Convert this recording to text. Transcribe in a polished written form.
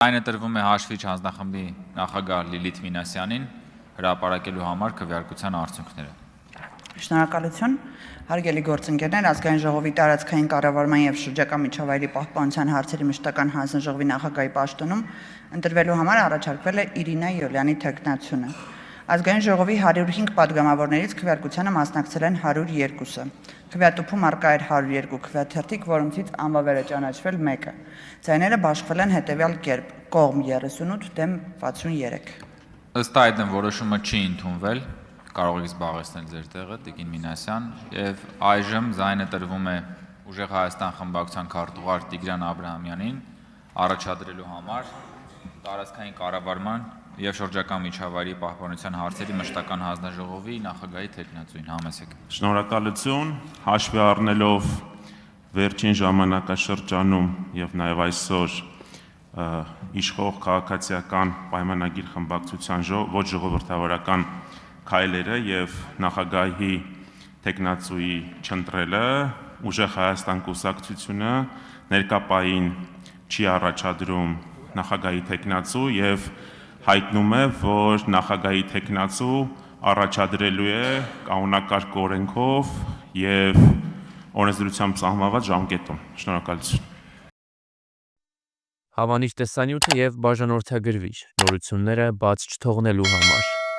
Այն տրվում է հաշվիչ հանձնախմբի նախագահ Լիլիթ Մինասյանին հրապարակելու համար քվեարկության արդյունքները։ Շնորհակալություն, հարգելի գործընկերներ, ազգային ժողովի տարածքային կառավարման եւ շրջակա միջավայրի պահպանության հարցերի մշտական հանձնաժողովի նախագահի պաշտոնում ընտրվելու համար առաջարկվել է Իրինա Յոլյանի թեկնածությունը։ Ազգային ժողովի 105 падգամավորներից քվեարկությանը մասնակցել են 102-ը։ Քվեատուփում արկա էր 102 քվեաթերթիկ, որոնցից անվավեր է ճանաչվել 1-ը։ Ձայները բաշխվել են հետևյալ կերպ՝ կողմ 38, դեմ 63։ Ըստ այդմ որոշումը չի ընդունվել, կարող եք զբաղեցնել ձեր տեղը, Տիկին Մինասյան, եւ այժմ ձայնը տրվում է Ուժեղ Հայաստան խմբակցության քարտուղար Տիգրան Աբրահամյանին առաջադրելու համար տարածքային կառավարման եւ շրջակա միջավայրի պահպանության հարցերի մշտական հանձնաժողովի նախագահի թեկնածուին համեցեք։ Շնորհակալություն, հաշվի առնելով վերջին ժամանակաշրջանում եւ նաեւ այսօր իշխող քաղաքացիական պայմանագիր խմբակցության ոչ ժողովրդավարական քայլերը եւ նախագահի թեկնածուի չընտրելը Ուժեղ Հայաստան կուսակցությունը ներկապային չի առաջադրում նախագահի թեկնածու եւ հայտնում է, որ նախագահի թեկնածու առաջադրելու է կանոնակարգ օրենքով եւ օրենսդրությամբ սահմանված ժամկետում։ Շնորհակալություն։ Հավանիչ տեսանյութը եւ բաժանորդագրվիչ նորությունները բաց չթողնելու համար